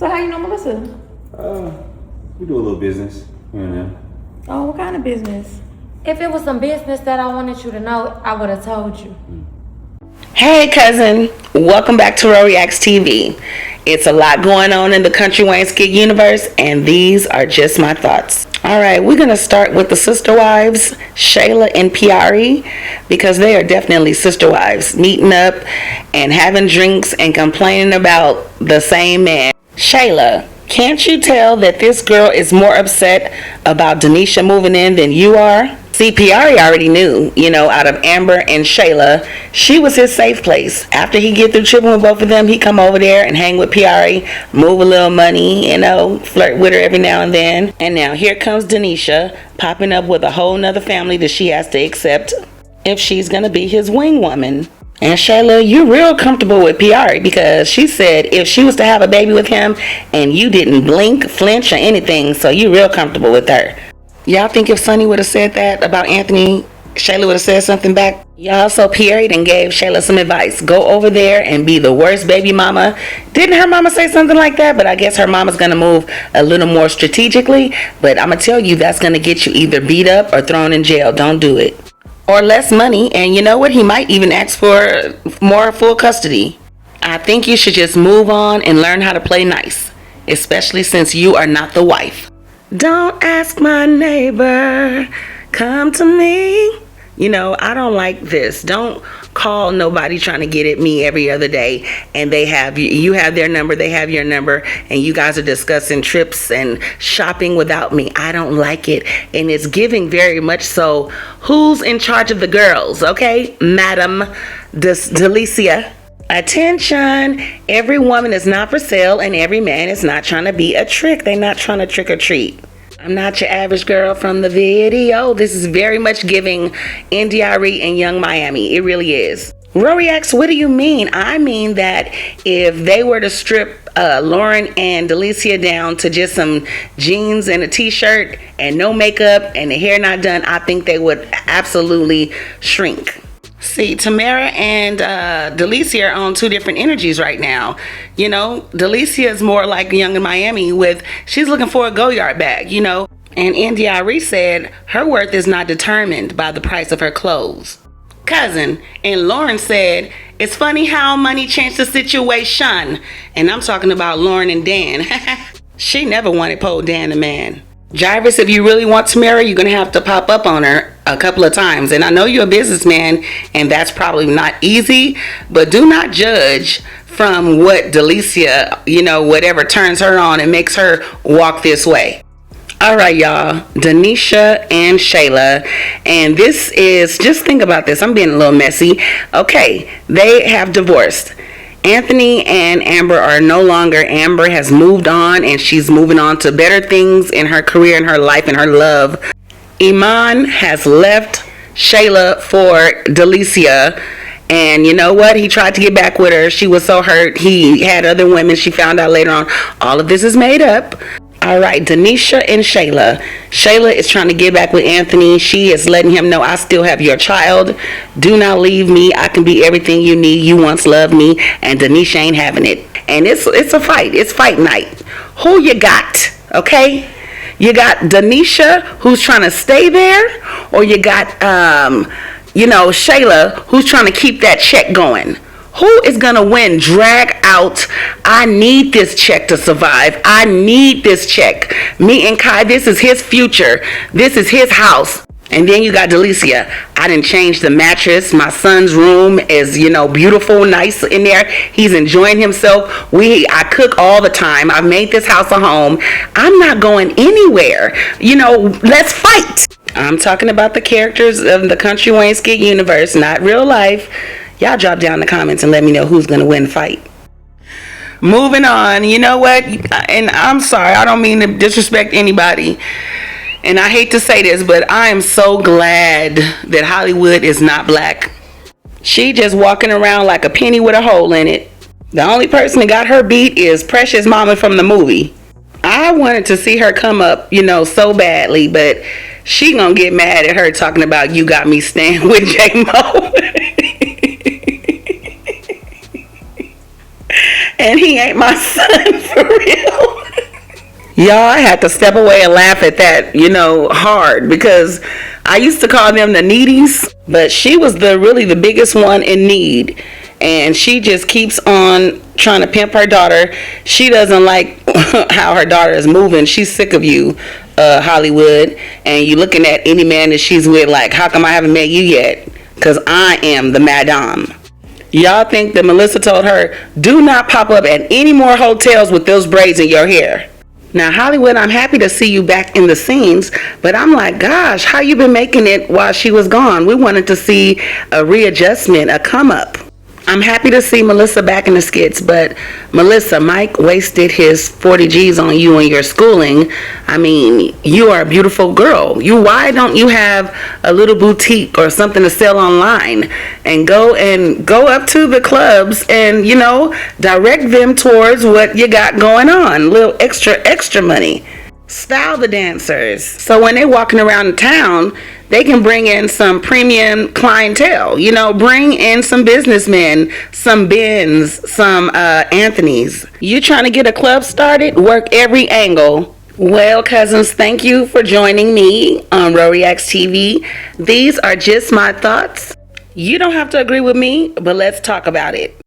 So how you know Melissa? We do a little business, you know. Oh, what kind of business? If it was some business that I wanted you to know, I would have told you. Hey cousin, welcome back to Reacts TV. It's a lot going on in the Kountry Wayne Skit Universe, and these are just my thoughts. Alright, we're going to start with the sister wives, Shayla and Piari, because they are definitely sister wives, meeting up and having drinks and complaining about the same man. Shayla, can't you tell that this girl is more upset about Denisha moving in than you are? See, Piari already knew, out of Amber and Shayla, she was his safe place. After he get through tripping with both of them, he come over there and hang with Piari, move a little money, flirt with her every now and then. And now here comes Denisha, popping up with a whole nother family that she has to accept if she's going to be his wing woman. And Shayla, you're real comfortable with Piari because she said if she was to have a baby with him and you didn't blink, flinch, or anything, so you're real comfortable with her. Y'all think if Sonny would have said that about Anthony, Shayla would have said something back? Y'all, so Piari then gave Shayla some advice. Go over there and be the worst baby mama. Didn't her mama say something like that? But I guess her mama's going to move a little more strategically. But I'm going to tell you, that's going to get you either beat up or thrown in jail. Don't do it. Or less money. And you know what? He might even ask for more full custody. I think you should just move on and learn how to play nice. Especially since you are not the wife. Don't ask my neighbor, come to me. I don't like this. Don't call nobody trying to get at me every other day and they have you have their number, they have your number, and you guys are discussing trips and shopping without me. I don't like it, and it's giving very much so. Who's in charge of the girls, okay? Madam Delicia. Attention, every woman is not for sale and every man is not trying to be a trick. They're not trying to trick or treat. I'm not your average girl from the video. This is very much giving NDRE and Young Miami. It really is. Reacts, what do you mean? I mean that if they were to strip Lauren and Delicia down to just some jeans and a t-shirt and no makeup and the hair not done, I think they would absolutely shrink. See, Tamara and Delicia are on two different energies right now. Delicia is more like Young in Miami she's looking for a go-yard bag, And NDRE said her worth is not determined by the price of her clothes. Cousin, and Lauren said, it's funny how money changed the situation. And I'm talking about Lauren and Dan. She never wanted Poe Dan a man. Jarvis, if you really want Tamara, you're going to have to pop up on her a couple of times. And I know you're a businessman, and that's probably not easy, but do not judge from what Delicia, whatever turns her on and makes her walk this way. All right, y'all, Denisha and Shayla, and this is, just think about this. I'm being a little messy. Okay, they have divorced. Anthony and Amber are no longer. Amber has moved on and she's moving on to better things in her career, in her life, and her love. Iman has left Shayla for Delicia. And you know what? He tried to get back with her. She was so hurt. He had other women. She found out later on. All of this is made up. All right, Denisha and Shayla. Shayla is trying to get back with Anthony. She is letting him know, I still have your child. Do not leave me. I can be everything you need. You once loved me. And Denisha ain't having it. And it's a fight. It's fight night. Who you got? Okay? You got Denisha, who's trying to stay there. Or you got, Shayla, who's trying to keep that check going. Who is going to win? Drag out. I need this check to survive. I need this check. Me and Kai, this is his future. This is his house. And then you got Delicia. I didn't change the mattress. My son's room is, beautiful, nice in there. He's enjoying himself. I cook all the time. I've made this house a home. I'm not going anywhere. Let's fight. I'm talking about the characters of the Kountry Wayne Skit Universe, not real life. Y'all drop down in the comments and let me know who's going to win the fight. Moving on. You know what? And I'm sorry. I don't mean to disrespect anybody. And I hate to say this, but I am so glad that Hollywood is not black. She just walking around like a penny with a hole in it. The only person that got her beat is Precious Mama from the movie. I wanted to see her come up, so badly, but she gonna get mad at her talking about you got me staying with J-Mo. And he ain't my son for real. Y'all, I had to step away and laugh at that, hard, because I used to call them the needies, but she was really the biggest one in need. And she just keeps on trying to pimp her daughter. She doesn't like how her daughter is moving. She's sick of you, Hollywood. And you looking at any man that she's with like, how come I haven't met you yet? Because I am the madame. Y'all think that Melissa told her, do not pop up at any more hotels with those braids in your hair. Now, Hollywood, I'm happy to see you back in the scenes, but I'm like, gosh, how you been making it while she was gone? We wanted to see a readjustment, a come up. I'm happy to see Melissa back in the skits, but Melissa, Mike wasted his 40 G's on you and your schooling. I mean, you are a beautiful girl. Why don't you have a little boutique or something to sell online and go up to the clubs and, direct them towards what you got going on, a little extra money. Style the dancers so when they're walking around town, they can bring in some premium clientele. Bring in some businessmen, some Bens, some Anthonys. You trying to get a club started? Work every angle. Well, cousins, thank you for joining me on RoReacts TV. These are just my thoughts. You don't have to agree with me, but let's talk about it.